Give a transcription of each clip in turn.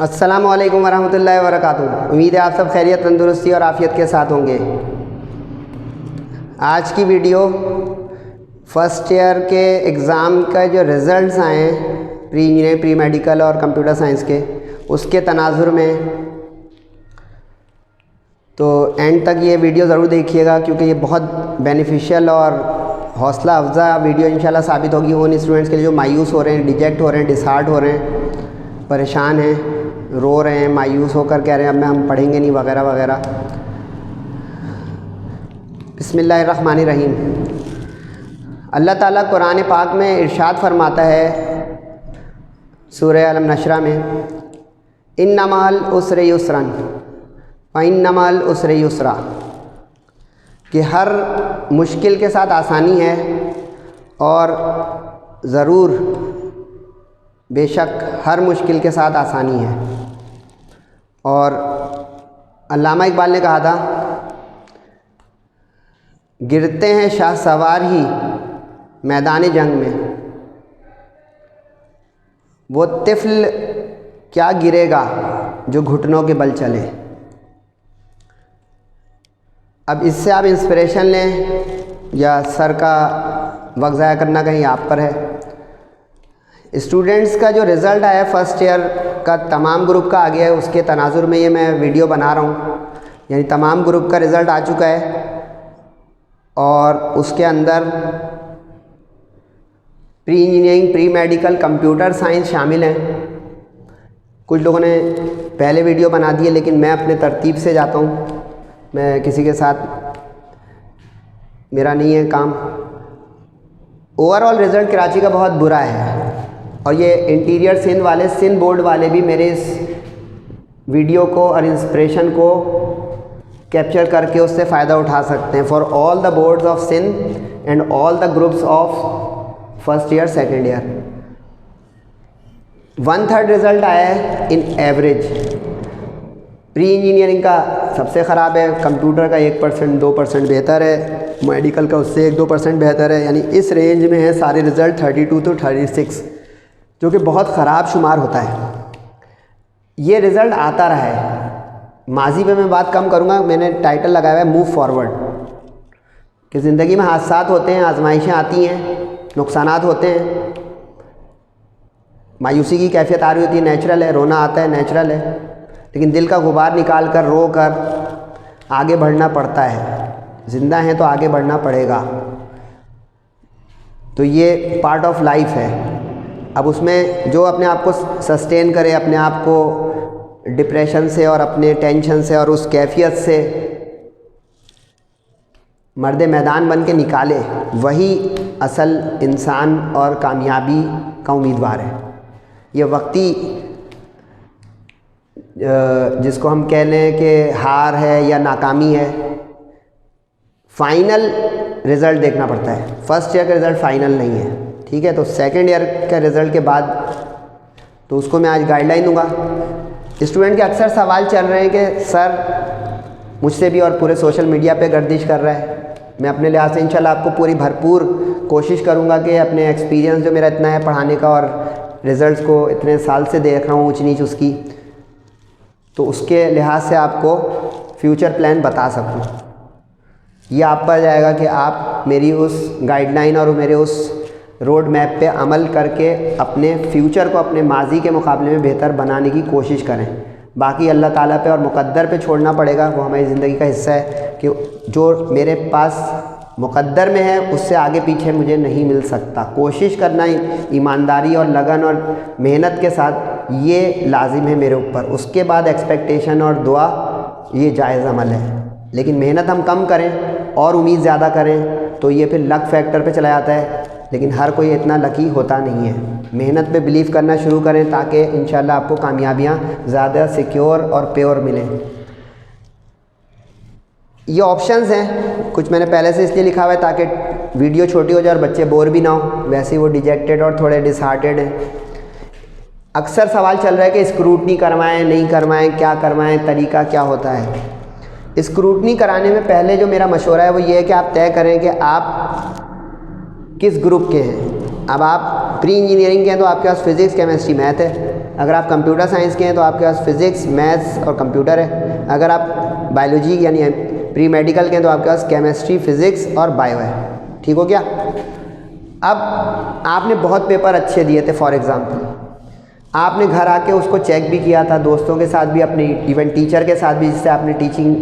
अस्सलामु अलैकुम वरहमतुल्लाहि वबरकातुहू। उम्मीद है आप सब खैरियत, तंदुरुस्ती और आफ़ियत के साथ होंगे। आज की वीडियो फ़र्स्ट ईयर के एग्ज़ाम का जो रिज़ल्ट्स आए हैं प्री इंजीनियरिंग, प्री मेडिकल और कंप्यूटर साइंस के, उसके तनाजुर में, तो एंड तक ये वीडियो ज़रूर देखिएगा क्योंकि ये बहुत बेनिफिशियल और हौसला अफजा वीडियो इंशाल्लाह साबित होगी उन स्टूडेंट्स के लिए जो मायूस हो रहे हैं, डिजेक्ट हो रहे हैं, डिसहार्ट हो रहे हैं, परेशान हैं, रो रहे हैं, मायूस होकर कह रहे हैं अब हम पढ़ेंगे नहीं वगैरह वगैरह। बिस्मिल्लाहिर्रहमानिर्रहीम। अल्लाह ताला कुरान पाक में इरशाद फरमाता है सूरह अलम नशरा में, इन्नमल उसरि युस्रन व इन्नमल उसरि युस्रा, कि हर मुश्किल के साथ आसानी है और ज़रूर बेशक हर मुश्किल के साथ आसानी है। और अल्लामा इकबाल ने कहा था, गिरते हैं शाह सवार ही मैदान जंग में, वो तिफ़्ल क्या गिरेगा जो घुटनों के बल चले। अब इससे आप इंस्पिरेशन लें या सर का वक्त ज़ाया करना कहीं आप पर है। स्टूडेंट्स का जो रिज़ल्ट आया फ़र्स्ट ईयर का तमाम ग्रुप का आ गया है, उसके तनाजुर में ये मैं वीडियो बना रहा हूँ। यानी तमाम ग्रुप का रिज़ल्ट आ चुका है और उसके अंदर pre engineering, pre medical, computer science शामिल हैं। कुछ लोगों ने पहले वीडियो बना दी है लेकिन मैं अपने तरतीब से जाता हूँ, मैं किसी के साथ मेरा नहीं है काम। ओवरऑल रिज़ल्ट कराची का बहुत बुरा है और ये इंटीरियर सिंध वाले, सिंध बोर्ड वाले भी मेरे इस वीडियो को और इंस्पिरेशन को कैप्चर करके उससे फ़ायदा उठा सकते हैं। For all the boards of Sindh and all the groups of first year, second year, 1/3 result आया है इन एवरेज। प्री इंजीनियरिंग का सबसे ख़राब है, कंप्यूटर का 1% 2% बेहतर है, मेडिकल का उससे 1-2% बेहतर है। यानी इस रेंज में है सारे रिज़ल्ट 32 to 36, जो कि बहुत ख़राब शुमार होता है। ये रिज़ल्ट आता रहा है। माजी में मैं बात कम करूँगा, मैंने टाइटल लगाया है मूव फॉरवर्ड, कि ज़िंदगी में हादसात होते हैं, आजमाइशें आती हैं, नुकसानात होते हैं, मायूसी की कैफियत आ रही होती है, नेचुरल है, रोना आता है, नेचुरल है, लेकिन दिल का गुबार निकाल कर रो कर आगे बढ़ना पड़ता है। ज़िंदा हैं तो आगे बढ़ना पड़ेगा, तो ये पार्ट ऑफ लाइफ है। अब उसमें जो अपने आप को सस्टेन करे, अपने आप को डिप्रेशन से और अपने टेंशन से और उस कैफियत से मर्द मैदान बन के निकाले, वही असल इंसान और कामयाबी का उम्मीदवार है। ये वक्ती जिसको हम कह लें कि हार है या नाकामी है, फाइनल रिज़ल्ट देखना पड़ता है। फर्स्ट ईयर का रिज़ल्ट फाइनल नहीं है, ठीक है। तो सेकंड ईयर के रिज़ल्ट के बाद तो उसको मैं आज गाइडलाइन दूंगा। स्टूडेंट के अक्सर सवाल चल रहे हैं कि सर मुझसे भी और पूरे सोशल मीडिया पे गर्दिश कर रहा है। मैं अपने लिहाज से इंशाल्लाह आपको पूरी भरपूर कोशिश करूंगा कि अपने एक्सपीरियंस जो मेरा इतना है पढ़ाने का और रिज़ल्ट्स को इतने साल से देख रहा हूँ ऊँच नीच उसकी, तो उसके लिहाज से आपको फ्यूचर प्लान बता सकूँ। ये आप पर जाएगा कि आप मेरी उस गाइडलाइन और मेरे उस रोड मैप पे अमल करके अपने फ्यूचर को अपने माजी के मुकाबले में बेहतर बनाने की कोशिश करें। बाकी अल्लाह ताला पे और मुक़द्दर पे छोड़ना पड़ेगा, वो हमारी ज़िंदगी का हिस्सा है कि जो मेरे पास मुक़द्दर में है उससे आगे पीछे मुझे नहीं मिल सकता। कोशिश करना ईमानदारी और लगन और मेहनत के साथ ये लाजिम है मेरे ऊपर। उसके बाद एक्सपेक्टेशन और दुआ ये जायज़ अमल है, लेकिन मेहनत हम कम करें और उम्मीद ज़्यादा करें तो ये फिर लक फैक्टर पे चला जाता है। लेकिन हर कोई इतना लकी होता नहीं है। मेहनत पे बिलीव करना शुरू करें ताकि इंशाल्लाह आपको कामयाबियाँ ज़्यादा सिक्योर और प्योर मिलें। ये ऑप्शंस हैं, कुछ मैंने पहले से इसलिए लिखा हुआ है ताकि वीडियो छोटी हो जाए और बच्चे बोर भी ना हो, वैसे ही वो डिजेक्टेड और थोड़े डिसहार्टेड हैं। अक्सर सवाल चल रहा है कि स्क्रूटनी करवाएं, नहीं करवाएं, क्या करवाएं, तरीका क्या होता है। स्क्रूटनी कराने में पहले जो मेरा मशवरा है वो ये है कि आप तय करें कि आप किस ग्रुप के हैं। अब आप प्री इंजीनियरिंग के हैं तो आपके पास फिज़िक्स, केमिस्ट्री, मैथ है। अगर आप कंप्यूटर साइंस के हैं तो आपके पास फिज़िक्स, मैथ्स और कंप्यूटर है। अगर आप बायोलॉजी यानी प्री मेडिकल के हैं तो आपके पास केमिस्ट्री, फिज़िक्स और बायो है। ठीक हो गया। अब आपने बहुत पेपर अच्छे दिए थे, फॉर एग्ज़ाम्पल आपने घर आके उसको चेक भी किया था, दोस्तों के साथ भी, अपनी इवन टीचर के साथ भी जिससे आपने टीचिंग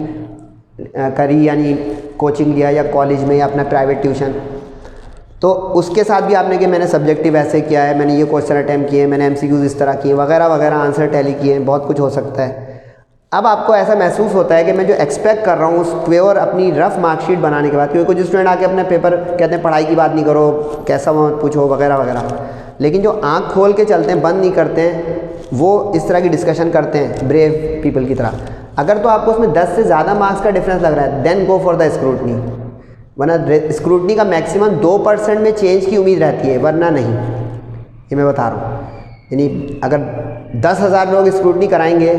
करी यानी कोचिंग लिया या कॉलेज में या अपना प्राइवेट ट्यूशन, तो उसके साथ भी आपने कि मैंने सब्जेक्टिव ऐसे किया है, मैंने ये क्वेश्चन अटैम्प्ट किए, मैंने एमसीक्यूज इस तरह किए वगैरह वगैरह, आंसर टैली किए हैं, बहुत कुछ हो सकता है। अब आपको ऐसा महसूस होता है कि मैं जो एक्सपेक्ट कर रहा हूँ उस प्योर अपनी रफ मार्कशीट बनाने के बाद, क्योंकि कुछ स्टूडेंट आके अपने पेपर कहते हैं पढ़ाई की बात नहीं करो, कैसा मत पूछो वगैरह वगैरह, लेकिन जो आँख खोल के चलते हैं, बंद नहीं करते हैं, वो इस तरह की डिस्कशन करते हैं ब्रेव पीपल की तरह। अगर तो आपको उसमें 10 से ज़्यादा मार्क्स का डिफरेंस लग रहा है, then go for the scrutiny, वरना स्क्रूटनी का मैक्सिमम 2% में चेंज की उम्मीद रहती है, वरना नहीं। ये मैं बता रहा हूँ, यानी अगर 10,000 लोग स्क्रूटनी कराएंगे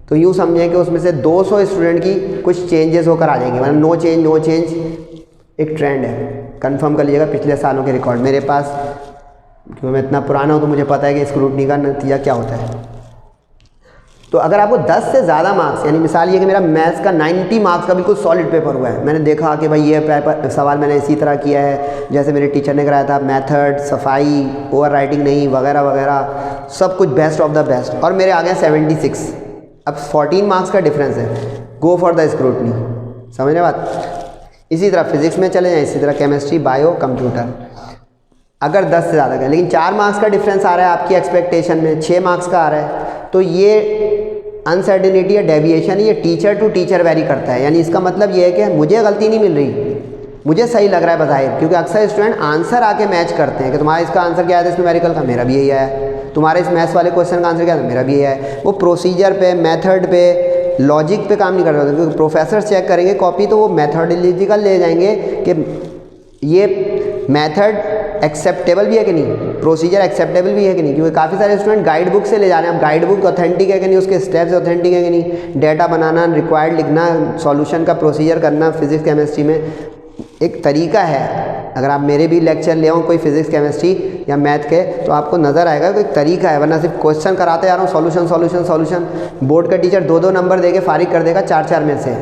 तो यूँ समझें कि उसमें से 200 स्टूडेंट की कुछ चेंजेस होकर आ जाएंगे, वरना नो चेंज एक ट्रेंड है। कंफर्म कर लीजिएगा पिछले सालों के रिकॉर्ड मेरे पास, क्योंकि मैं इतना पुराना हूँ तो मुझे पता है कि स्क्रूटनी का नतीजा क्या होता है। तो अगर आपको 10 से ज़्यादा मार्क्स, यानी मिसाल ये कि मेरा मैथ्स का 90 मार्क्स का बिल्कुल सॉलिड पेपर हुआ है, मैंने देखा कि भाई ये पेपर सवाल मैंने इसी तरह किया है जैसे मेरे टीचर ने कराया था, मेथड, सफाई, ओवर राइटिंग नहीं वगैरह वगैरह, सब कुछ बेस्ट ऑफ द बेस्ट, और मेरे आ गए 76, अब 14 मार्क्स का डिफरेंस है, गो फॉर द स्क्रूटनी। समझ रहे बात। इसी तरह फिजिक्स में चले जाएँ, इसी तरह केमिस्ट्री, बायो, कंप्यूटर, अगर 10 से ज़्यादा का, लेकिन 4 मार्क्स का डिफरेंस आ रहा है आपकी एक्सपेक्टेशन में, 6 मार्क्स का आ रहा है, तो ये अनसर्टेनिटी या डेविएशन, ये टीचर टू टीचर वेरी करता है। यानी इसका मतलब ये है कि मुझे गलती नहीं मिल रही, मुझे सही लग रहा है बज़ाहिर, क्योंकि अक्सर स्टूडेंट आंसर आके मैच करते हैं कि तुम्हारा इसका आंसर क्या आया था इस न्यूमेरिकल का, मेरा भी यही आया, तुम्हारे इस मैथ्स वाले क्वेश्चन का आंसर क्या था, मेरा भी यही आया। वो प्रोसीजर पे, मेथड पे, लॉजिक पे काम नहीं कर रहे होते, क्योंकि प्रोफेसर चेक करेंगे कॉपी तो वो मैथडोलॉजिकल ले जाएंगे कि ये मेथड एक्सेप्टेबल भी है कि नहीं, प्रोसीजर एक्सेप्टेबल भी है कि नहीं, क्योंकि काफ़ी सारे स्टूडेंट गाइड बुक से ले जा रहे हैं। अब गाइड बुक ऑथेंटिक है कि नहीं, उसके स्टेप्स ऑथेंटिक है कि नहीं, डेटा बनाना, रिक्वायर्ड लिखना, सॉल्यूशन का प्रोसीजर करना, फिजिक्स केमिस्ट्री में एक तरीका है। अगर आप मेरे भी लेक्चर ले आओ कोई फिजिक्स केमिस्ट्री या मैथ के, तो आपको नज़र आएगा कि एक तरीका है, वरना सिर्फ क्वेश्चन कराते जा रहा हूँ, सॉल्यूशन। बोर्ड का टीचर 2-2 नंबर दे के फारिग कर देगा 4-4 में से।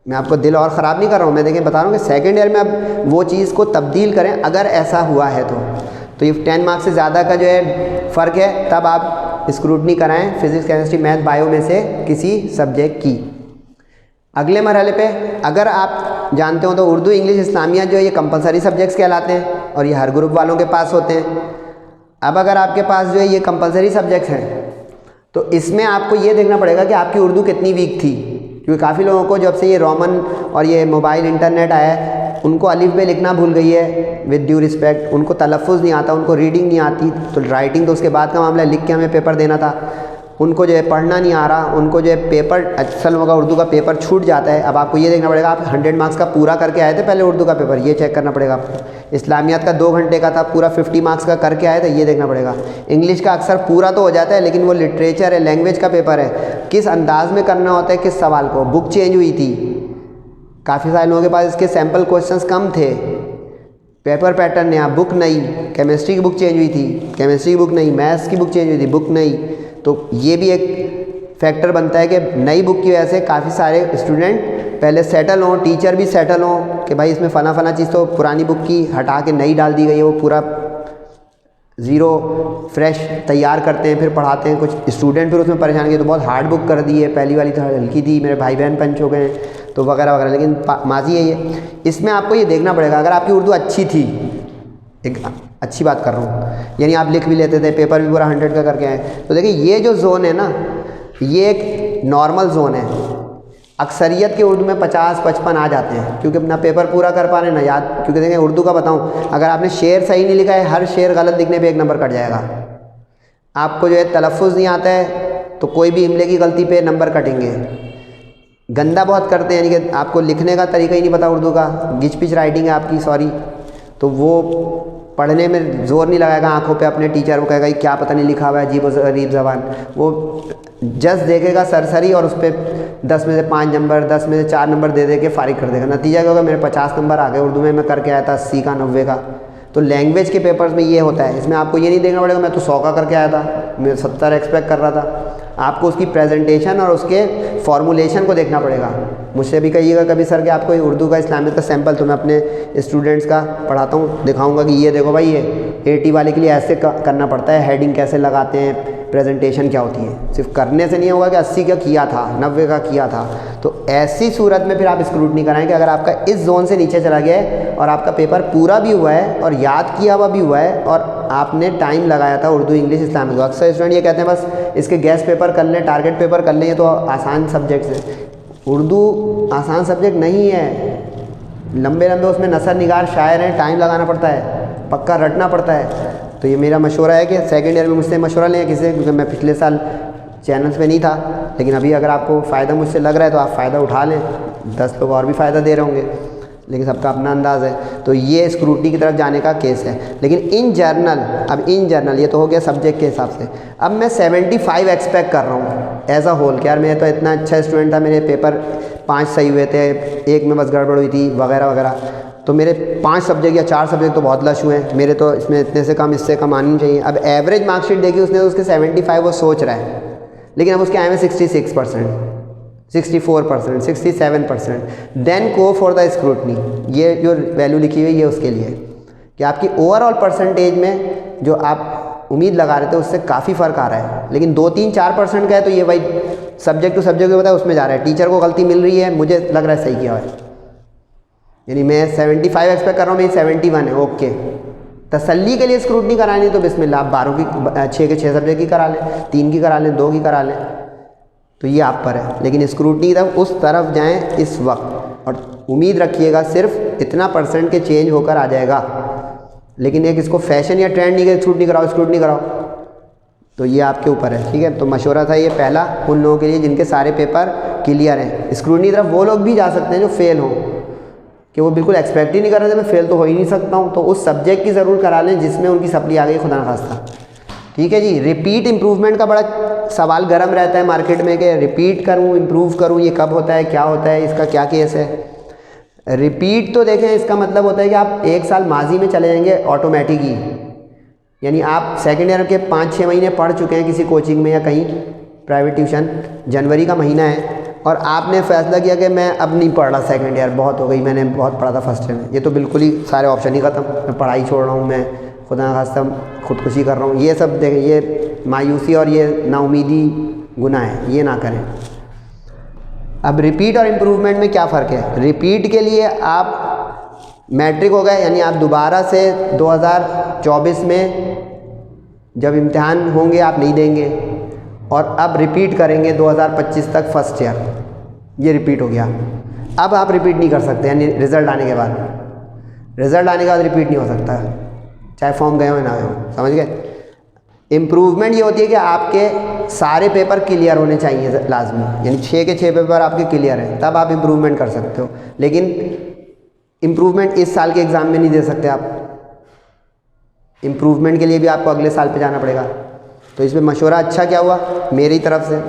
मैं आपको दिल और ख़राब नहीं कर रहा हूँ, मैं देखिए बता रहा हूँ कि सेकेंड ईयर में अब वो चीज़ को तब्दील करें अगर ऐसा हुआ है तो ये 10 मार्क्स से ज़्यादा का जो है फ़र्क है, तब आप स्क्रूटनी कराएं फिजिक्स, केमिस्ट्री, मैथ, बायो में से किसी सब्जेक्ट की। अगले मरहले पे अगर आप जानते हो तो उर्दू, इंग्लिश, इस्लामिया जो है ये कंपलसरी सब्जेक्ट्स कहलाते हैं और ये हर ग्रुप वालों के पास होते हैं। अब अगर आपके पास जो है ये कंपलसरी सब्जेक्ट्स हैं तो इसमें आपको ये देखना पड़ेगा कि आपकी उर्दू कितनी वीक थी, क्योंकि काफ़ी लोगों को जब से ये रोमन और ये मोबाइल इंटरनेट आया है उनको अलिफ बे लिखना भूल गई है, विद ड्यू रिस्पेक्ट, उनको तलफ़ुज़ नहीं आता, उनको रीडिंग नहीं आती, तो राइटिंग तो उसके बाद का मामला, लिख के हमें पेपर देना था, उनको जो है पढ़ना नहीं आ रहा, उनको जो है पेपर असल होगा उर्दू का पेपर छूट जाता है। अब आपको ये देखना पड़ेगा आप 100 मार्क्स का पूरा करके आए थे पहले उर्दू का पेपर, ये चेक करना पड़ेगा आपको। इस्लामियात का 2 घंटे का था, पूरा 50 मार्क्स का करके आए थे, ये देखना पड़ेगा। इंग्लिश का अक्सर पूरा तो हो जाता है लेकिन वो लिटरेचर है, लैंग्वेज का पेपर है, किस अंदाज में करना होता है, किस सवाल को, बुक चेंज हुई थी, काफ़ी सारे लोगों के पास इसके सैम्पल क्वेश्चंस कम थे, पेपर पैटर्न नया, बुक नई, केमिस्ट्री की बुक चेंज हुई थी, केमिस्ट्री की बुक नई, मैथ्स की बुक चेंज हुई थी, बुक नई, तो ये भी एक फैक्टर बनता है कि नई बुक की वजह से काफ़ी सारे स्टूडेंट पहले सेटल हों, टीचर भी सेटल हों कि भाई इसमें फ़ना चीज़ तो पुरानी बुक की हटा के नई डाल दी गई है, वो पूरा ज़ीरो फ्रेश तैयार करते हैं फिर पढ़ाते हैं। कुछ स्टूडेंट फिर उसमें परेशान किए तो बहुत हार्ड बुक कर दी है, पहली वाली तो हल्की थी, मेरे भाई बहन पंच हो गए हैं तो वगैरह वगैरह, लेकिन माजी है ये। इसमें आपको ये देखना पड़ेगा अगर आपकी उर्दू अच्छी थी, एक अच्छी बात कर रहा हूँ, यानी आप लिख भी लेते थे, पेपर भी पूरा 100 का करके आए, तो देखिए ये जो जोन है ना ये एक नॉर्मल जोन है। अक्सरियत के उर्दू में 50-55 आ जाते हैं क्योंकि अपना पेपर पूरा कर पा रहे ना याद, क्योंकि देखिए उर्दू का बताऊँ, अगर आपने शेर सही नहीं लिखा है, हर शेर गलत लिखने पे 1 नंबर कट जाएगा। आपको जो है तलफ़ुज़ नहीं आता है तो कोई भी इमले की गलती पे नंबर कटेंगे। गंदा बहुत करते हैं, यानी कि आपको लिखने का तरीका ही नहीं पता उर्दू का, गिच पिच राइटिंग है आपकी, सॉरी, तो वो पढ़ने में ज़ोर नहीं लगाएगा आंखों पे अपने टीचर को, कहेगा क्या पता नहीं लिखा हुआ है, अजीब अजीब ज़बान, वो जस्ट देखेगा सरसरी और उस पर 10 में से 5 नंबर, 10 में से 4 नंबर दे के फारिग कर देगा। नतीजा क्या होगा, मेरे 50 नंबर आ गए उर्दू में, मैं करके आया था 80 का 90 का, तो लैंग्वेज के पेपर्स में ये होता है, इसमें आपको ये नहीं देखना पड़ेगा मैं तो 100 का करके आया था, मैं 70 एक्सपेक्ट कर रहा था। आपको उसकी प्रेजेंटेशन और उसके फॉर्मुलेशन को देखना पड़ेगा। मुझसे भी कहिएगा कभी सर कि आपको उर्दू का इस्लामिक का सैंपल, तो मैं अपने स्टूडेंट्स का पढ़ाता हूँ, दिखाऊंगा कि ये देखो भाई ये 80 वाले के लिए ऐसे करना पड़ता है, हेडिंग कैसे लगाते हैं, प्रेजेंटेशन क्या होती है। सिर्फ करने से नहीं होगा कि 80 का किया था, 90 का किया था। तो ऐसी सूरत में फिर आप स्क्रूटनी कराएं कि अगर आपका इस जोन से नीचे चला गया है और आपका पेपर पूरा भी हुआ है और याद किया हुआ भी हुआ है और आपने टाइम लगाया था उर्दू इंग्लिश इस्लामिक, तो अक्सर स्टूडेंट ये कहते हैं बस इसके गेस्ट पेपर कर लें, टारगेट पेपर कर लें, ये तो आसान सब्जेक्ट है। उर्दू आसान सब्जेक्ट नहीं है, लंबे लंबे उसमें नसर निगार शायर हैं, टाइम लगाना पड़ता है, पक्का रटना पड़ता है। तो ये मेरा मशवरा है कि सेकेंड ईयर में मुझसे मशवरा लें किसी, क्योंकि मैं पिछले साल चैनल्स पे नहीं था, लेकिन अभी अगर आपको फ़ायदा मुझसे लग रहा है तो आप फ़ायदा उठा लें, 10 लोग और भी फ़ायदा दे रहे होंगे, लेकिन सबका अपना अंदाज़ है। तो ये स्क्रूटनी की तरफ जाने का केस है। लेकिन इन जर्नल, अब इन जर्नल ये तो हो गया सब्जेक्ट के हिसाब से, अब मैं 75 एक्सपेक्ट कर रहा हूँ एज अ होल। यार मैं तो इतना अच्छा स्टूडेंट था, मेरे पेपर 5 सही हुए थे, एक में बस गड़बड़ हुई थी वगैरह वगैरह, तो मेरे 5 सब्जेक्ट या 4 सब्जेक्ट तो बहुत लश हुए हैं मेरे, तो इसमें इतने से कम इससे कम आनी चाहिए। अब एवरेज मार्कशीट देखी उसने तो उसके 75 वो सोच रहा है, लेकिन अब उसके आए में 66%, 64%, 67%। Then go for the scrutiny. ये जो वैल्यू लिखी हुई है ये उसके लिए कि आपकी ओवरऑल परसेंटेज में जो आप उम्मीद लगा रहे थे उससे काफ़ी फ़र्क आ रहा है, लेकिन 2-3-4% का है तो ये भाई सब्जेक्ट टू सब्जेक्ट होता है, उसमें जा रहा है। टीचर को गलती मिल रही है, मुझे लग रहा है सही किया है, यानी मैं 75 एक्सपेक्ट कर रहा हूँ, मेरी 71 है, ओके। तसल्ली के लिए स्क्रूटनी करानी तो बिस्मिल्लाह, आप 12 की 6 के 6 सब्जेक्ट की करा लें, 3 की करा लें, 2 की करा लें, तो ये आप पर है। लेकिन स्क्रूटनी की तरफ उस तरफ जाएं इस वक्त, और उम्मीद रखिएगा सिर्फ इतना % के चेंज होकर आ जाएगा। लेकिन एक इसको फैशन या ट्रेंड नहीं कि स्क्रूटनी कराओ स्क्रूटनी कराओ, तो ये आपके ऊपर है, ठीक है। तो मशवरा था ये पहला उन लोगों के लिए जिनके सारे पेपर क्लियर हैं। स्क्रूटनी की तरफ वो लोग भी जा सकते हैं जो फेल हों, कि वो बिल्कुल एक्सपेक्ट ही नहीं कर रहे थे मैं फेल तो हो ही नहीं सकता हूँ, तो उस सब्जेक्ट की ज़रूर करा लें जिसमें उनकी सप्ली आ गई, खुदा न खास्ता, ठीक है जी। रिपीट इम्प्रूवमेंट का बड़ा सवाल गर्म रहता है मार्केट में कि रिपीट करूँ इम्प्रूव करूँ, ये कब होता है, क्या होता है, इसका क्या केस है। रिपीट तो देखें, इसका मतलब होता है कि आप 1 साल माजी में चले जाएंगे ऑटोमेटिक ही, यानी आप सेकेंड ईयर के 5-6 महीने पढ़ चुके हैं किसी कोचिंग में या कहीं प्राइवेट ट्यूशन, जनवरी का महीना है और आपने फैसला किया कि मैं अब नहीं पढ़ रहा सेकेंड ईयर, बहुत हो गई, मैंने बहुत पढ़ा था फर्स्ट ईयर में, ये तो बिल्कुल ही सारे ऑप्शन ही ख़त्म, मैं पढ़ाई छोड़ रहा हूँ, मैं खुदा न खास्ता खुदकुशी कर रहा हूँ, ये सब देखें, ये मायूसी और ये नाउमीदी गुनाह है, ये ना करें। अब रिपीट और इम्प्रूवमेंट में क्या फ़र्क है। रिपीट के लिए आप मैट्रिक हो गए, यानी आप दोबारा से 2024 में जब इम्तिहान होंगे आप नहीं देंगे, और अब रिपीट करेंगे 2025 तक फर्स्ट ईयर, ये रिपीट हो गया। अब आप रिपीट नहीं कर सकते, यानी रिज़ल्ट आने के बाद, रिज़ल्ट आने के बाद रिपीट नहीं हो सकता, चाहे फॉर्म गए हो ना गए हो, समझ गए। इम्प्रूवमेंट ये होती है कि आपके सारे पेपर क्लियर होने चाहिए लाजमी, यानी 6 के 6 पेपर आपके क्लियर हैं, तब आप इम्प्रूवमेंट कर सकते हो। लेकिन इम्प्रूवमेंट इस साल के एग्ज़ाम में नहीं दे सकते आप, इम्प्रूवमेंट के लिए भी आपको अगले साल पे जाना पड़ेगा। तो इसमें मशवरा अच्छा क्या हुआ मेरी तरफ से,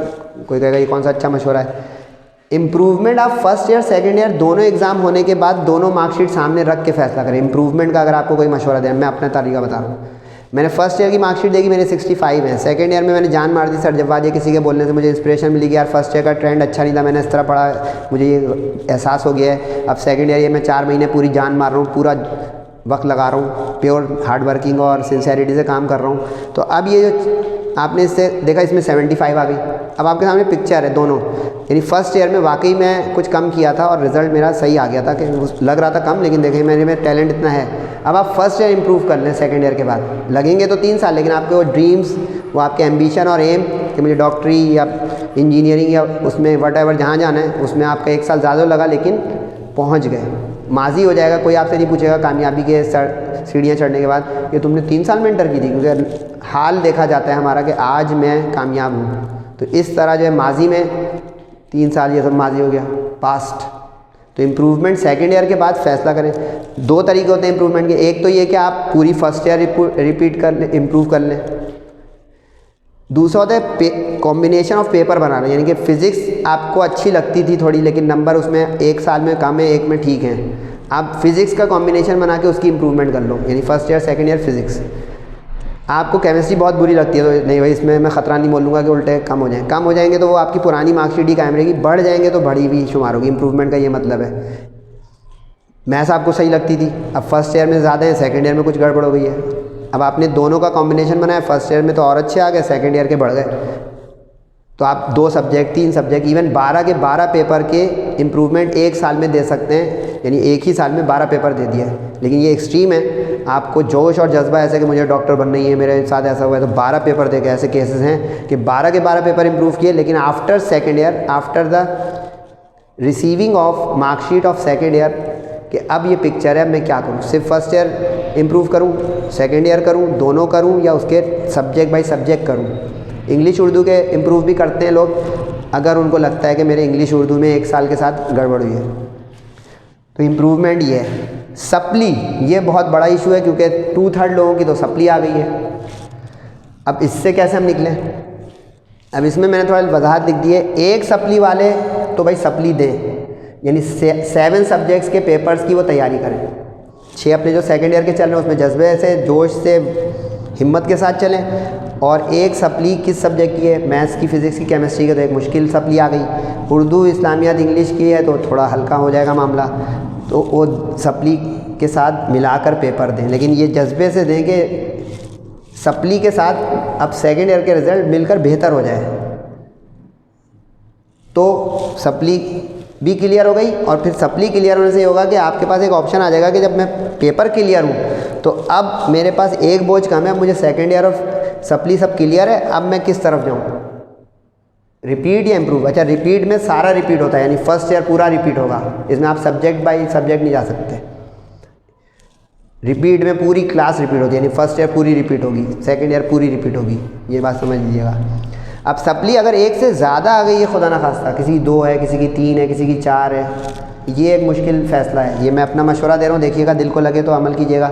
कोई कहेगा ये कौन सा अच्छा मशवरा है। इम्प्रूवमेंट आप फर्स्ट ईयर सेकेंड ईयर दोनों एग्ज़ाम होने के बाद दोनों मार्कशीट सामने रख के फैसला करें। इम्प्रूवमेंट का अगर आपको कोई मशवरा दें, मैं अपना तरीका बता रहा हूँ। मैंने फर्स्ट ईयर की मार्कशीट देखी, मेरे 65 है। सेकेंड ईयर में मैंने जान मार दी सर, जब बाद ये किसी के बोलने से मुझे इंस्पिरेशन मिली कि यार फर्स्ट ईयर का ट्रेंड अच्छा नहीं था, मैंने इस तरह पढ़ा, मुझे ये एहसास हो गया है। अब सेकेंड ईयर ये मैं 4 महीने पूरी जान मार रहा हूँ, पूरा वक्त लगा रहा हूँ, प्योर हार्ड वर्किंग और सिंसेरिटी से काम कर रहा हूँ। तो अब ये जो आपने इससे देखा, इसमें 75 आ गई। अब आपके सामने पिक्चर है दोनों, यानी फर्स्ट ईयर में वाकई मैं कुछ कम किया था और रिज़ल्ट मेरा सही आ गया था, कि लग रहा था कम, लेकिन देखिए मेरे में टैलेंट इतना है। अब आप फर्स्ट ईयर इंप्रूव कर लें, सेकंड ईयर के बाद लगेंगे तो 3 साल, लेकिन आपके वो ड्रीम्स, वो आपके एम्बिशन और एम कि मुझे डॉक्टरी या इंजीनियरिंग या उसमें वट जहाँ जाना है, उसमें आपका 1 साल ज़्यादा लगा, लेकिन पहुँच गए, माजी हो जाएगा। कोई आपसे नहीं पूछेगा कामयाबी के सीढ़ियाँ चढ़ने के बाद कि तुमने 3 साल में इंटर की थी, क्योंकि हाल देखा जाता है हमारा कि आज मैं कामयाब हूँ। तो इस तरह जो है माजी में 3 साल ये सब माजी हो गया, पास्ट। तो इम्प्रूवमेंट सेकेंड ईयर के बाद फैसला करें। 2 तरीके होते हैं इम्प्रूवमेंट के, एक तो ये कि आप पूरी फर्स्ट ईयर रिपीट कर लें, इम्प्रूव कर लें। दूसरा होता है कॉम्बिनेशन ऑफ पेपर बनाना, यानी कि फ़िज़िक्स आपको अच्छी लगती थी थोड़ी, लेकिन नंबर उसमें 1 साल में कम है, 1 में ठीक है। आप फिज़िक्स का कॉम्बिनेशन बना के उसकी इम्प्रूवमेंट कर लो, यानी first year second year physics. आपको केमिस्ट्री बहुत बुरी लगती है तो नहीं भाई, इसमें मैं ख़तरा नहीं बोलूँगा कि उल्टे कम हो जाएँ, कम हो जाएंगे तो वो आपकी पुरानी मार्कशीट ही कायम रहेगी, बढ़ जाएंगे तो बढ़ी भी शुमार होगी। इम्प्रूवमेंट का ये मतलब है। मैथ्स आपको सही लगती थी, अब फर्स्ट ईयर में ज़्यादा है, सेकंड ईयर में कुछ गड़बड़ हो गई है। अब आपने दोनों का कॉम्बिनेशन बनाया, फर्स्ट ईयर में तो और अच्छे आ गए, सेकंड ईयर के बढ़ गए। तो आप 2 सब्जेक्ट 3 सब्जेक्ट इवन 12 के 12 पेपर के इम्प्रूवमेंट एक साल में दे सकते हैं, यानी एक ही साल में 12 पेपर दे दिया है। लेकिन ये एक्सट्रीम है, आपको जोश और जज्बा ऐसे कि मुझे डॉक्टर बनना ही है, मेरे साथ ऐसा हुआ है, तो 12 पेपर दे के ऐसे केसेस हैं कि 12 के 12 पेपर इम्प्रूव किए, लेकिन after second year, after the receiving of marksheet of second year, कि अब ये पिक्चर है, मैं क्या करूँ, सिर्फ फर्स्ट ईयर इम्प्रूव करूँ, सेकेंड ईयर करूँ, दोनों करूँ, या उसके सब्जेक्ट बाई सब्जेक्ट करूँ। इंग्लिश उर्दू के इम्प्रूव भी करते हैं लोग, अगर उनको लगता है कि मेरे इंग्लिश उर्दू में एक साल के साथ गड़बड़ हुई है। तो इम्प्रूवमेंट ये है। सप्ली, ये बहुत बड़ा इशू है, क्योंकि 2/3 लोगों की तो सप्ली आ गई है। अब इससे कैसे हम निकलें? अब इसमें मैंने थोड़ा वजाहत लिख दी है। एक सप्ली वाले तो भाई सप्ली दें, यानी 7 सब्जेक्ट्स के पेपर्स की वो तैयारी करें। 6 अपने जो सेकेंड ईयर के चल रहे हैं उसमें जज्बे से, जोश से, हिम्मत के साथ चलें। और एक सप्ली किस सब्जेक्ट की है? मैथ्स की, फिज़िक्स की, केमिस्ट्री की, तो एक मुश्किल सप्ली आ गई। उर्दू, इस्लामियात, इंग्लिश की है तो थोड़ा हल्का हो जाएगा मामला, तो वो सप्ली के साथ मिलाकर पेपर दें। लेकिन ये जज्बे से दें कि सप्ली के साथ अब सेकेंड ईयर के रिज़ल्ट मिलकर बेहतर हो जाए। तो सप्ली भी क्लियर हो गई, और फिर सप्ली क्लियर होने से ये होगा कि आपके पास एक ऑप्शन आ जाएगा कि जब मैं पेपर क्लियर हूँ तो अब मेरे पास एक बोझ कम है, अब मुझे सेकेंड ईयर और सप्ली सब क्लियर है, अब मैं किस तरफ जाऊँ, रिपीट या इम्प्रूव? अच्छा, रिपीट में सारा रिपीट होता है, यानी फर्स्ट ईयर पूरा रिपीट होगा, इसमें आप सब्जेक्ट बाई सब्जेक्ट नहीं जा सकते। रिपीट में पूरी क्लास रिपीट होती है, यानी फर्स्ट ईयर पूरी रिपीट होगी, सेकेंड ईयर पूरी रिपीट होगी, ये बात समझ लीजिएगा। अब सप्ली अगर एक से ज़्यादा आ गई है, खुदा ना खास्ता, किसी की 2 है, किसी की 3 है, किसी की 4 है, ये एक मुश्किल फ़ैसला है। ये मैं अपना मशवरा दे रहा हूँ, देखिएगा, दिल को लगे तो अमल कीजिएगा।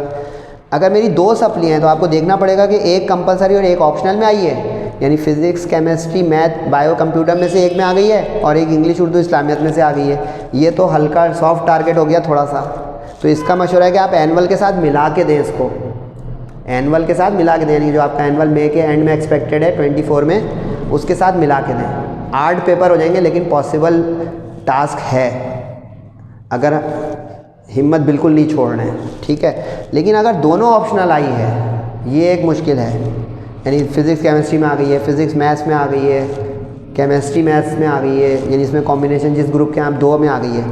अगर मेरी 2 सप्ली हैं तो आपको देखना पड़ेगा कि एक कंपलसरी और एक ऑप्शनल में आई है, यानी physics, chemistry, math, bio, computer में से एक में आ गई है, और एक इंग्लिश, उर्दू, इस्लामियत में से आ गई है। ये तो हल्का सॉफ्ट टारगेट हो गया थोड़ा सा। तो इसका मशवरा है कि आप एनुअल के साथ मिला के दें इसको, एनुअल के साथ मिला के दें, यानी जो आपका एनुअल मई के एंड में एक्सपेक्टेड है 24 में, उसके साथ मिला के दें। 8 पेपर हो जाएंगे, लेकिन पॉसिबल टास्क है, अगर हिम्मत बिल्कुल नहीं छोड़ना है, ठीक है। लेकिन अगर दोनों ऑप्शनल आई है, ये एक मुश्किल है, यानी फिज़िक्स केमिस्ट्री में आ गई है, फिज़िक्स मैथ्स में आ गई है, केमिस्ट्री मैथ्स में आ गई है, यानी इसमें कॉम्बिनेशन जिस ग्रुप के आप 2 में आ गई है।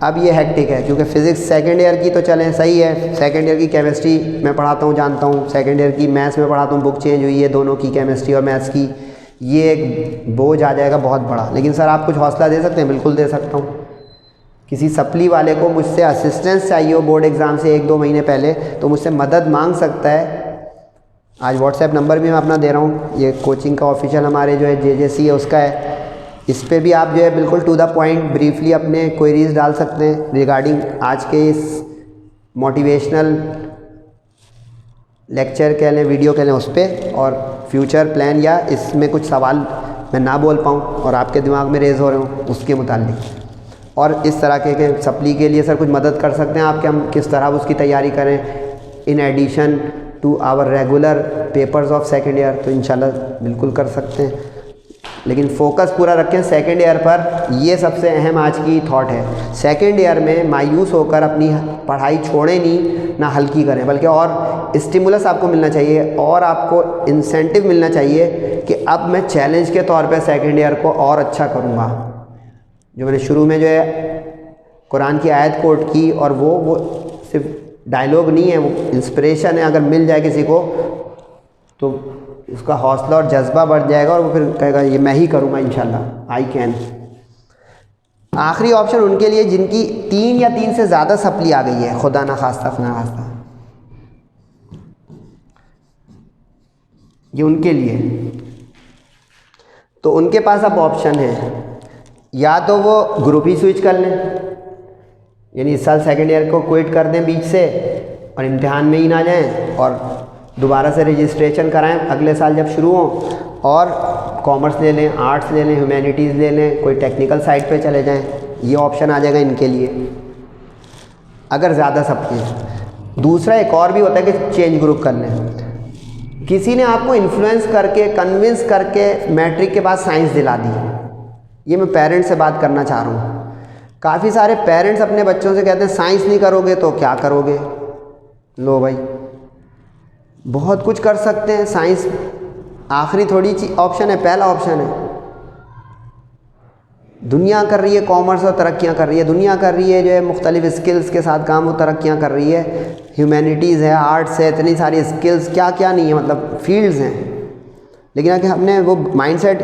अब ये हेक्टिक है, क्योंकि फ़िज़िक्स सेकेंड ईयर की तो चलें सही है, सेकेंड ईयर की केमिस्ट्री मैं पढ़ाता हूँ, जानता हूँ, सेकेंड ईयर की मैथ्स में पढ़ाता हूँ, बुक चेंज हुई है दोनों की, केमिस्ट्री और मैथ्स की, ये एक बोझ आ जाएगा बहुत बड़ा। लेकिन सर आप कुछ हौसला दे सकते हैं? बिल्कुल दे सकता हूँ। किसी सप्ली वाले को मुझसे असिस्टेंस चाहिए हो बोर्ड एग्ज़ाम से 1-2 महीने पहले, तो मुझसे मदद मांग सकता है। आज व्हाट्सएप नंबर भी मैं अपना दे रहा हूँ, ये कोचिंग का ऑफिशियल हमारे जो है JJC है उसका है, इस पे भी आप जो है बिल्कुल टू द पॉइंट ब्रीफली अपने क्वेरीज डाल सकते हैं रिगार्डिंग आज के इस मोटिवेशनल लेक्चर कह लें, वीडियो कह लें, उस पर, और फ्यूचर प्लान या इसमें कुछ सवाल मैं ना बोल पाऊँ और आपके दिमाग में रेज़ हो रहे हों उसके मुतालिक, और इस तरह के सप्ली के लिए सर कुछ मदद कर सकते हैं आपके, हम किस तरह उसकी तैयारी करें in addition to our regular papers of second year, तो इंशाल्लाह बिल्कुल कर सकते हैं। लेकिन फोकस पूरा रखें सेकेंड ईयर पर, ये सबसे अहम आज की थॉट है। सेकेंड ईयर में मायूस होकर अपनी पढ़ाई छोड़ें नहीं, ना हल्की करें, बल्कि और स्टिमुलस आपको मिलना चाहिए, और आपको इंसेंटिव मिलना चाहिए कि अब मैं चैलेंज के तौर पे सेकेंड ईयर को और अच्छा करूँगा। जो मैंने शुरू में जो है कुरान की आयत कोट की, और वो सिर्फ डायलॉग नहीं है, वो इंस्पिरेशन है। अगर मिल जाए किसी को तो उसका हौसला और जज्बा बढ़ जाएगा, और वो फिर कहेगा ये मैं ही करूँगा इंशाल्लाह, आई कैन। आखिरी ऑप्शन उनके लिए जिनकी 3 या 3 से ज़्यादा सप्ली आ गई है, खुदा ना खास्ता, ये उनके लिए, तो उनके पास अब ऑप्शन है, या तो वो ग्रुप ही स्विच कर लें, यानी इस साल सेकेंड ईयर को क्विट कर दें बीच से और इम्तिहान में ही ना जाएं, और दोबारा से रजिस्ट्रेशन कराएं अगले साल जब शुरू हों, और कॉमर्स ले लें, आर्ट्स ले लें, ह्यूमैनिटीज़ ले लें, कोई टेक्निकल साइड पे चले जाएं, ये ऑप्शन आ जाएगा इनके लिए। अगर ज़्यादा सप्ली है। दूसरा एक और भी होता है कि चेंज ग्रुप कर लें। किसी ने आपको इन्फ्लुएंस करके, कन्विंस करके मैट्रिक के बाद साइंस दिला दी, ये मैं पेरेंट्स से बात करना चाह रहा हूँ। काफ़ी सारे पेरेंट्स अपने बच्चों से कहते हैं साइंस नहीं करोगे तो क्या करोगे। लो भाई, बहुत कुछ कर सकते हैं, साइंस आखिरी थोड़ी ऑप्शन है, पहला ऑप्शन है। दुनिया कर रही है कॉमर्स और तरक्कियाँ कर रही है, दुनिया कर रही है जो है मुख्तलिफ स्किल्स के साथ काम, वो तरक्कियाँ कर रही है। ह्यूमैनिटीज़ है, आर्ट्स है, इतनी सारी स्किल्स क्या क्या नहीं है, मतलब फील्ड्स हैं। लेकिन अगर हमने वो माइंडसेट,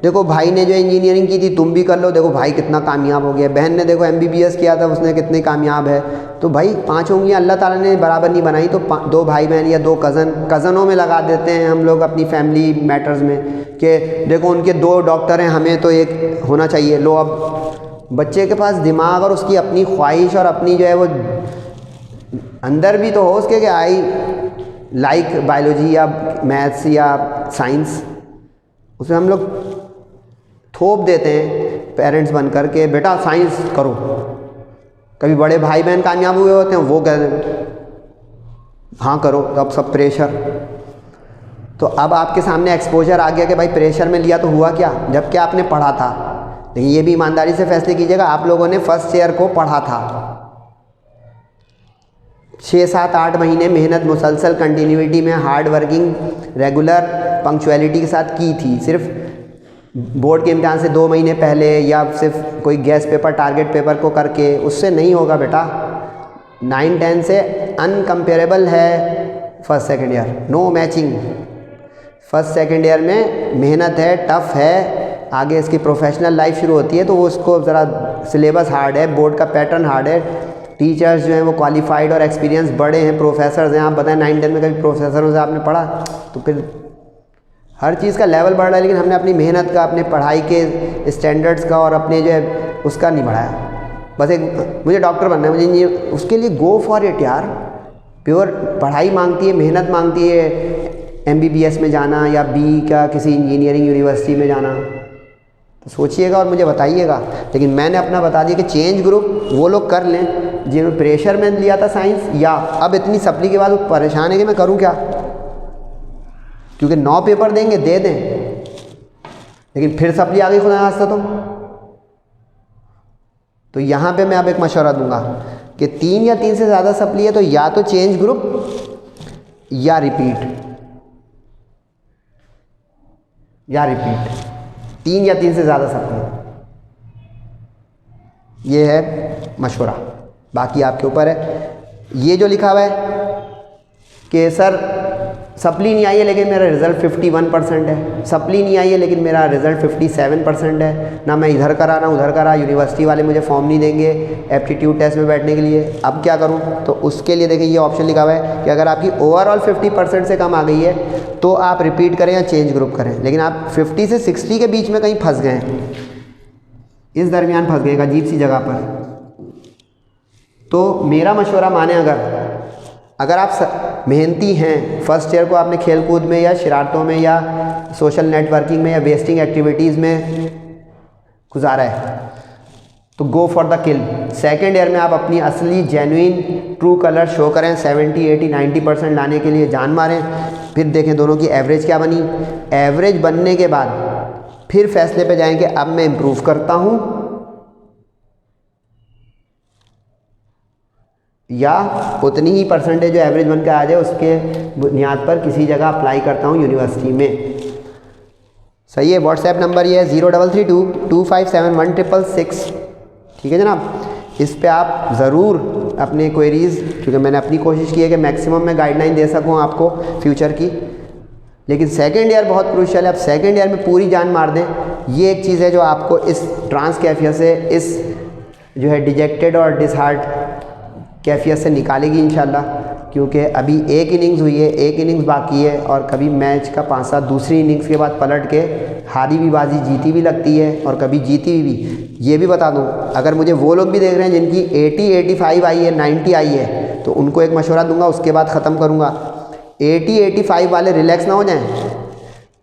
देखो भाई ने जो इंजीनियरिंग की थी तुम भी कर लो, देखो भाई कितना कामयाब हो गया। बहन ने देखो MBBS किया था, उसने कितनी कामयाब है। तो भाई 5 उंगलियां अल्लाह ताला ने बराबर नहीं बनाई, तो 2 भाई बहन या 2 कज़नों में लगा देते हैं हम लोग अपनी फैमिली मैटर्स में कि देखो उनके 2 डॉक्टर हैं, हमें तो एक होना चाहिए। लो, अब बच्चे के पास दिमाग और उसकी अपनी ख्वाहिश और अपनी जो है वो अंदर भी तो हो उसके कि आई लाइक बायोलॉजी या मैथ्स या साइंस, उसमें हम लोग थोप देते हैं पेरेंट्स बन कर के बेटा साइंस करो। कभी बड़े भाई बहन कामयाब हुए होते हैं, वो कहते हैं हाँ करो, तो अब सब प्रेशर। तो अब आपके सामने एक्सपोजर आ गया कि भाई प्रेशर में लिया तो हुआ क्या, जबकि आपने पढ़ा था। लेकिन ये भी ईमानदारी से फैसले कीजिएगा, आप लोगों ने फर्स्ट ईयर को पढ़ा था, 6, 7, 8 महीने मेहनत मुसलसल कंटिन्यूटी में हार्ड वर्किंग रेगुलर पंक्चुअलिटी के साथ की थी। सिर्फ बोर्ड के इम्तिहान से 2 महीने पहले या सिर्फ कोई गैस पेपर, टारगेट पेपर को करके उससे नहीं होगा बेटा। 9, 10 से अनकम्पेरेबल है first second year, no matching. First second year में मेहनत है, टफ़ है, आगे इसकी प्रोफेशनल लाइफ शुरू होती है तो उसको ज़रा सिलेबस हार्ड है, बोर्ड का पैटर्न हार्ड है, टीचर्स जो हैं वो क्वालिफाइड और एक्सपीरियंस बड़े हैं, प्रोफेसर्स हैं। आप बताएं 9, 10 में कभी प्रोफेसरों से आपने पढ़ा? तो फिर हर चीज़ का लेवल बढ़ रहा है, लेकिन हमने अपनी मेहनत का, अपने पढ़ाई के स्टैंडर्ड्स का और अपने जो है उसका नहीं बढ़ाया। बस एक मुझे डॉक्टर बनना है, मुझे इंजीनियर, उसके लिए गो फॉर इट यार। प्योर पढ़ाई मांगती है, मेहनत मांगती है, MBBS में जाना या B का किसी इंजीनियरिंग यूनिवर्सिटी में जाना। तो सोचिएगा और मुझे बताइएगा। लेकिन मैंने अपना बता दिया कि चेंज ग्रुप वो लोग कर लें जिन्होंने प्रेशर में लिया था साइंस, या अब इतनी सप्ली के बाद वो परेशान है कि मैं करूँ क्या, क्योंकि 9 पेपर देंगे दे दें, लेकिन फिर सप्ली आ गई खुदा नास्ता तो यहाँ पे मैं अब एक मशवरा दूंगा कि 3 या 3 से ज़्यादा सप्ली है तो या तो चेंज ग्रुप या रिपीट, 3 या 3 से ज़्यादा सप्ली, ये है मशवरा। बाकी आपके ऊपर है। ये जो लिखा हुआ है कि सर सप्ली नहीं आई है लेकिन मेरा रिज़ल्ट 51% है, सप्ली नहीं आई है लेकिन मेरा रिज़ल्ट 57% है, ना मैं इधर करा ना उधर करा, यूनिवर्सिटी वाले मुझे फॉर्म नहीं देंगे एप्टीट्यूड टेस्ट में बैठने के लिए, अब क्या करूं? तो उसके लिए देखिए ये ऑप्शन लिखा हुआ है कि अगर आपकी ओवरऑल 50% से कम आ गई है तो आप रिपीट करें या चेंज ग्रुप करें। लेकिन आप 50 से 60 के बीच में कहीं फंस गए, इस दरमियान फंस गए एक अजीब सी जगह पर, तो मेरा मशवरा माने, अगर आप मेहनती हैं, फर्स्ट ईयर को आपने खेल कूद में या शरारतों में या सोशल नेटवर्किंग में या वेस्टिंग एक्टिविटीज़ में गुजारा है, तो गो for the kill. Second year में आप अपनी असली जेन्युइन ट्रू कलर शो करें, 70, 80, 90% लाने के लिए जान मारें। फिर देखें दोनों की एवरेज क्या बनी। एवरेज बनने के बाद फिर फैसले पे जाएंगे अब मैं इम्प्रूव करता हूँ या उतनी ही परसेंटेज जो एवरेज बनकर आ जाए उसके बुनियाद पर किसी जगह अप्लाई करता हूँ यूनिवर्सिटी में। सही है। व्हाट्सएप नंबर ये है 0322571666। ठीक है जनाब, इस पे आप ज़रूर अपने क्वेरीज़, क्योंकि मैंने अपनी कोशिश की है कि मैक्सिमम मैं गाइडलाइन दे सकूँ आपको फ्यूचर की, लेकिन सेकेंड ईयर बहुत क्रूशियल है। अब सेकेंड ईयर में पूरी जान मार दें, ये एक चीज़ है जो आपको इस ट्रांस कैफियत से, इस जो है डिजेक्टेड और डिसहार्ट कैफियत से निकालेगी इंशाल्लाह। क्योंकि अभी एक इनिंग्स हुई है, एक इनिंग्स बाकी है, और कभी मैच का 5-7 दूसरी इनिंग्स के बाद पलट के हारी भी बाजी जीती भी लगती है और कभी जीती भी। ये भी बता दूं, अगर मुझे वो लोग भी देख रहे हैं जिनकी 80, 85 आई है, 90 आई है, तो उनको एक मशवरा दूंगा, उसके बाद ख़त्म करूंगा। 80, 85 वाले रिलैक्स ना हो जाएं,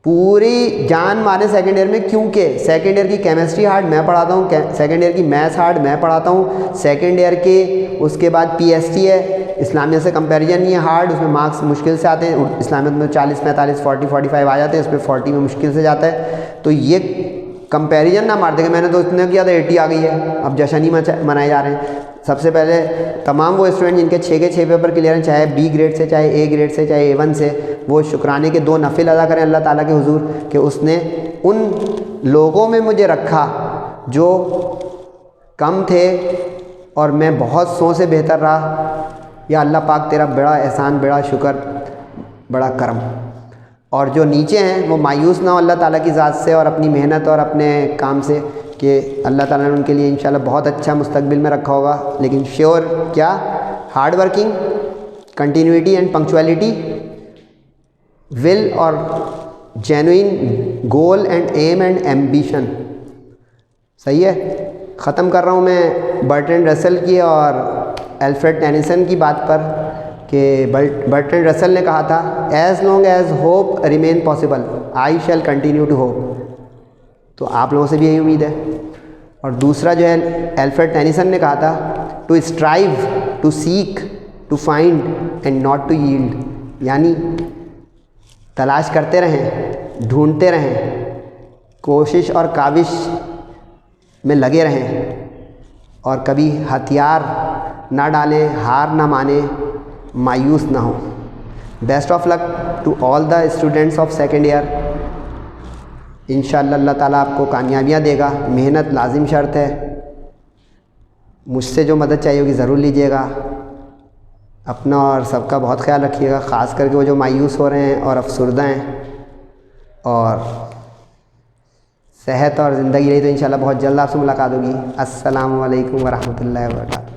पूरी जान मारे सेकेंड ईयर में, क्योंकि सेकेंड ईयर की केमिस्ट्री हार्ड मैं पढ़ाता हूँ, सेकेंड ईयर की मैथ्स हार्ड मैं पढ़ाता हूँ, सेकेंड ईयर के उसके बाद पीएसटी है, इस्लामिया से कंपैरिजन नहीं है हार्ड, उसमें मार्क्स मुश्किल से आते हैं, इस्लामियत में 40 45 40 45 आ जाते हैं, उसमें 40 में मुश्किल से जाता है। तो ये कंपैरिजन ना मार देगा, मैंने तो इतने किया था 80 आ गई है, अब जश्न ही मनाए जा रहे हैं। सबसे पहले तमाम वो स्टूडेंट जिनके 6 के 6 पेपर क्लियर हैं, चाहे बी ग्रेड से, चाहे ए ग्रेड से, चाहे A1 से, वो शुक्राने के 2 नफिल अदा करें अल्लाह ताला के हुजूर कि उसने उन लोगों में मुझे रखा जो कम थे और मैं बहुत 100 से बेहतर रहा। या अल्लाह पाक तेरा बड़ा एहसान, बड़ा शुक्र, बड़ा करम। और जो नीचे हैं वो मायूस ना हो अल्लाह ताला की ज़ात से और अपनी मेहनत और अपने काम से, कि अल्लाह ताला ने उनके लिए इंशाल्लाह बहुत अच्छा मुस्तकबिल में रखा होगा। लेकिन श्योर क्या, hard working, continuity and punctuality, will और genuine goal and aim and ambition. सही है। ख़त्म कर रहा हूँ मैं बर्ट्रैंड रसल की और अल्फ्रेड टेनिसन की बात पर, कि बर्ट्रैंड रसल ने कहा था, as long as hope remain possible I shall continue to hope. तो आप लोगों से भी यही उम्मीद है। और दूसरा जो है अल्फ्रेड टेनिसन ने कहा था, to strive, to seek, to find and not to yield, यानी तलाश करते रहें, ढूंढते रहें, कोशिश और काविश में लगे रहें और कभी हथियार ना डालें, हार ना माने, मायूस ना हो। Best of luck to all the students of second year. इंशाअल्लाह अल्लाह ताला आपको कामयाबियाँ देगा। मेहनत लाजिम शर्त है। मुझसे जो मदद चाहिए होगी ज़रूर लीजिएगा। अपना और सबका बहुत ख्याल रखिएगा, ख़ास करके वो जो मायूस हो रहे हैं और अफसुर्दा हैं। और सेहत और ज़िंदगी रही तो इंशाअल्लाह बहुत जल्द आपसे मुलाकात होगी। अस्सलामु अलैकुम वरहमतुल्लाहि वबरकातुहू।